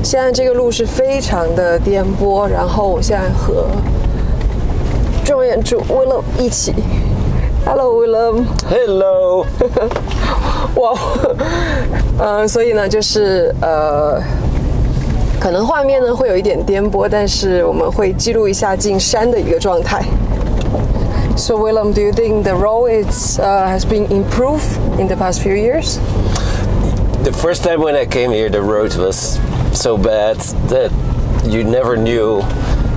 现在这个路是非常的颠簸，然后我现在和庄园主 Willem 一起。Hello Willem。Hello 。哇，所以呢，就是可能画面呢会有一点颠簸，但是我们会记录一下进山的一个状态。So Willem, do you think the road has been improved in the past few years? The first time when I came here, the road was so bad that you never knew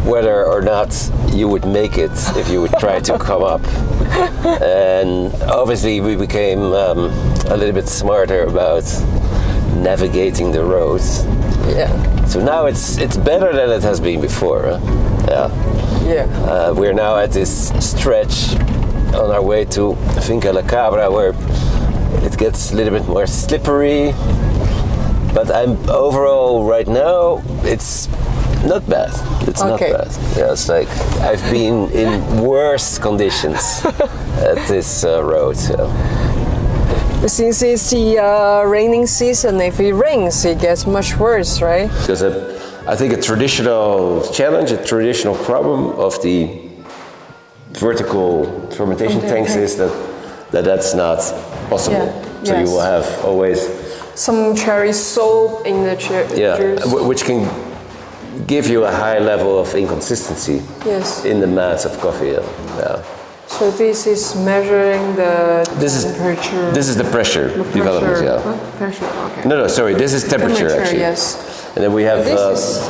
whether or not you would make it if you would try to come up. And obviously we became a little bit smarter about navigating the roads. Yeah. So now it's better than it has been before. Yeah. Yeah. We're now at this stretch on our way to Finca La Cabra where it gets a little bit more slippery. But overall right now it's not bad. It's not bad. Yeah, it's like I've been in worse conditions at this road. So. Since it's the raining season, if it rains, it gets much worse, right? Because I think a traditional challenge, a traditional problem of the vertical fermentation tanks is that's not possible. Yeah. So you will have always some cherry soap in the juice. Which can give you a high level of inconsistency in the mass of coffee. Yeah. So this is measuring the temperature. This is the pressure development. Yeah. Pressure. Okay. No, sorry. This is temperature actually. Yes. And then we have this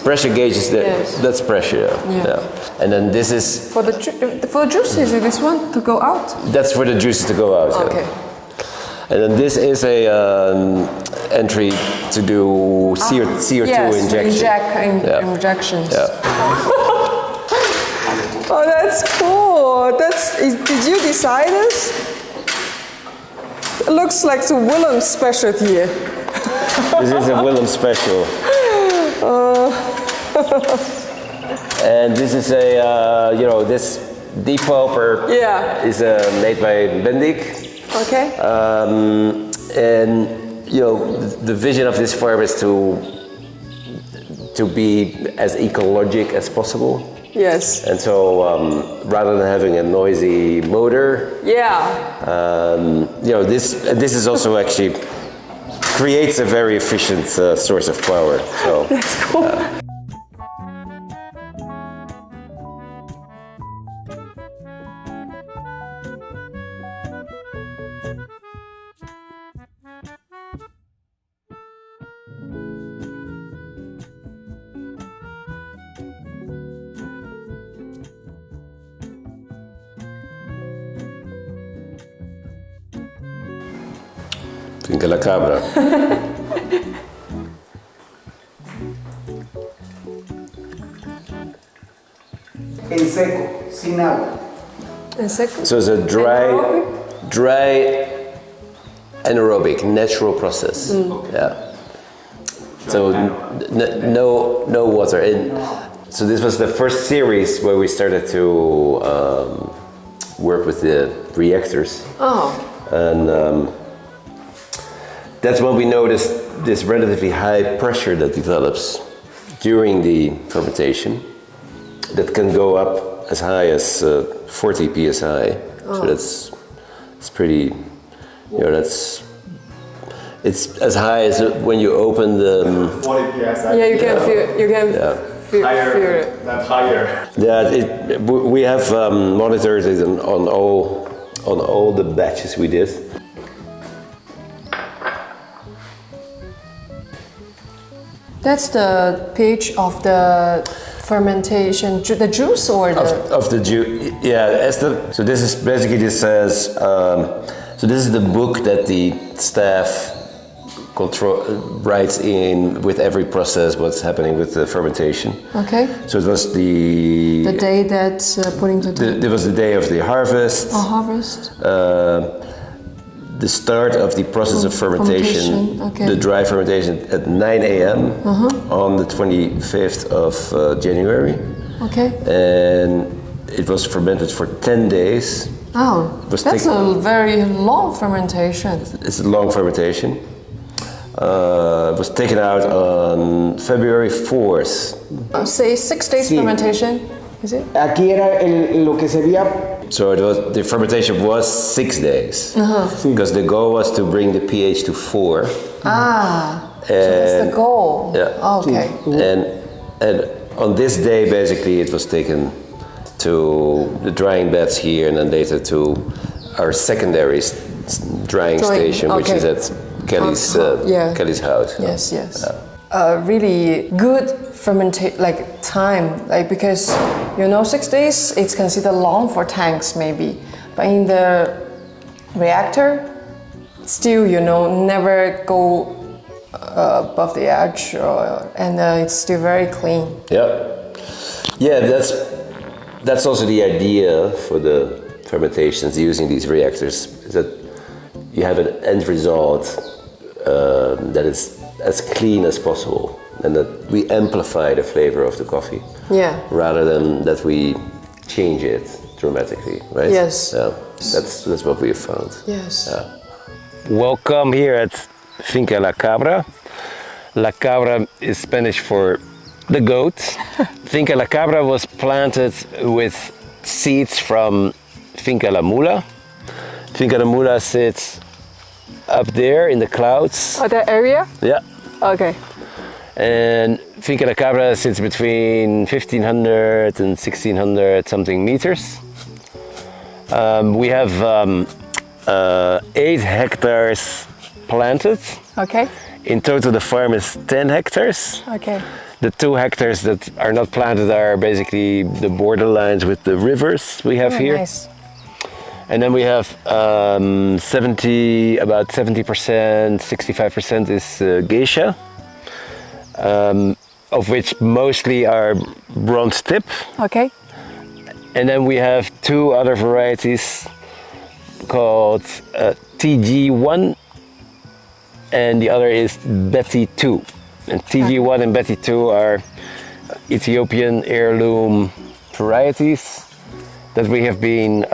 pressure gauges. That's pressure. Yeah. And then this is for the juices. Is this one to go out? That's for the juices to go out. Okay. Yeah. And then this is a entry to do CO2 injection. Injections. Yeah. Oh, that's cool. Did you decide this? It looks like the Willem specialty. This is a Willem special. And this is a, this depulper is made by Bendik. Okay. And, the vision of this farm is to be as ecologic as possible. Yes. And so rather than having a noisy motor, this is also actually creates a very efficient source of power. So that's cool. Finca La Cabra. En seco, sin agua. En seco. So it's a dry anaerobic natural process. Yeah. So no water. And so this was the first series where we started to work with the reactors. Oh. And that's when we noticed this relatively high pressure that develops during the fermentation that can go up as high as 40 psi. So it's pretty, it's as high as when you open the 40 psi. Yeah, you can feel it. That higher. Yeah, we have monitored it on all the batches we did. That's the pH of the fermentation, the juice or the of the juice. Yeah, so this is basically this says. So this is the book that the staff writes in with every process what's happening with the fermentation. Okay. So it was the day that's putting it was the day of the harvest. Harvest. The start of the process of fermentation, the dry fermentation at 9 a.m. On the 25th of January. Okay. And it was fermented for 10 days. Oh, that's a very long fermentation. It's a long fermentation. was taken out on February 4th. Say 6 days Sí. fermentation, is it? Aquí era lo que se veía. So the fermentation was 6 days. Because the goal was to bring the pH to 4. So that's the goal. Yeah. Okay. And on this day, basically, it was taken to the drying beds here, and then later to our secondary drying station, which is at Kelly's Kelly's house. Yes. Really good time, because 6 days it's considered long for tanks maybe, but in the reactor, still never go above the edge, and it's still very clean. Yeah. That's also the idea for the fermentations using these reactors, is that you have an end result that is as clean as possible, and that we amplify the flavor of the coffee, rather than that we change it dramatically, right? Yes. Yeah, that's what we have found. Yes. Welcome here at Finca La Cabra. La Cabra is Spanish for the goat. Finca La Cabra was planted with seeds from Finca La Mula. Finca La Mula sits up there in the clouds. Oh, that area? Yeah. Okay. And Finca La Cabra sits between 1,500 and 1,600 something meters. We have 8 hectares planted. Okay. In total, the farm is 10 hectares. Okay. The 2 hectares that are not planted are basically the borderlines with the rivers we have here. Nice. And then we have about 70%, 65% is geisha, of which mostly are bronze tip. Okay. And then we have 2 other varieties called TG1, and the other is Betty 2. And TG1 and Betty 2 are Ethiopian heirloom varieties that we have been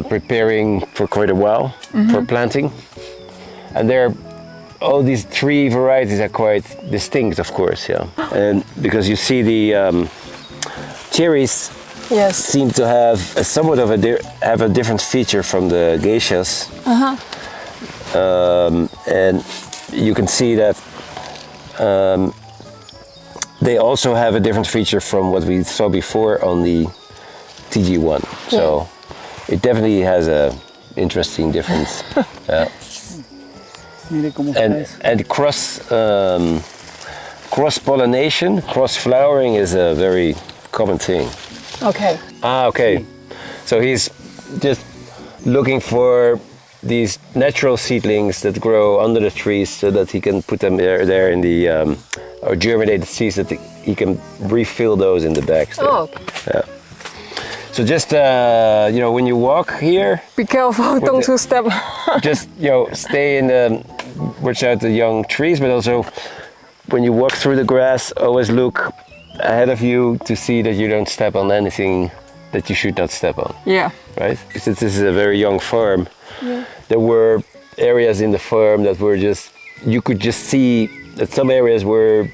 preparing for quite a while for planting. And all these 3 varieties are quite distinct, of course, And because you see the cherries seem to have somewhat of a different feature from the geishas. And you can see that they also have a different feature from what we saw before on the TG1. So it definitely has a interesting difference. And cross pollination, cross flowering is a very common thing. Okay. Okay. So he's just looking for these natural seedlings that grow under the trees, so that he can put them there in the or germinated seeds, that he can refill those in the bags there. Oh, okay. Yeah. So just when you walk here, Be careful, don't two-step. just stay in the watch out the young trees, but also when you walk through the grass, always look ahead of you to see that you don't step on anything that you should not step on. Yeah. Right? Since this is a very young farm, there were areas in the farm that were you could just see that some areas were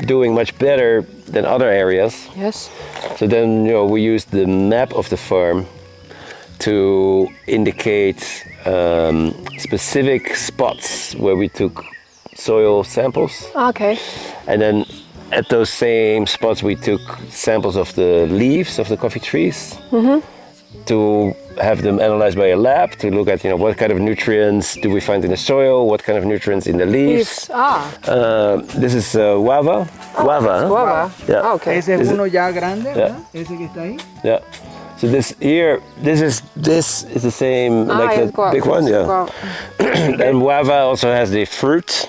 doing much better than other areas. Yes. So then, we used the map of the farm to indicate specific spots where we took soil samples. Okay. And then at those same spots we took samples of the leaves of the coffee trees to have them analyzed by a lab, to look at what kind of nutrients do we find in the soil, what kind of nutrients in the leaves. This is guava. Guava. Yeah. Okay. Ese es uno ya grande, ¿verdad? Ese que está ahí. Yeah. So this is the same like the big one, yeah. And guava also has the fruit,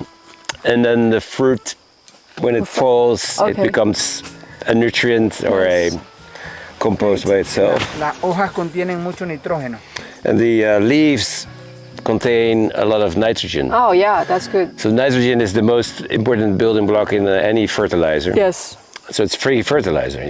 and then the fruit, when it falls, it becomes a nutrient or a compost by itself. Las hojas contienen mucho nitrógeno. And the leaves contain a lot of nitrogen. Oh yeah, that's good. So nitrogen is the most important building block in any fertilizer. Yes. So it's free fertilizer,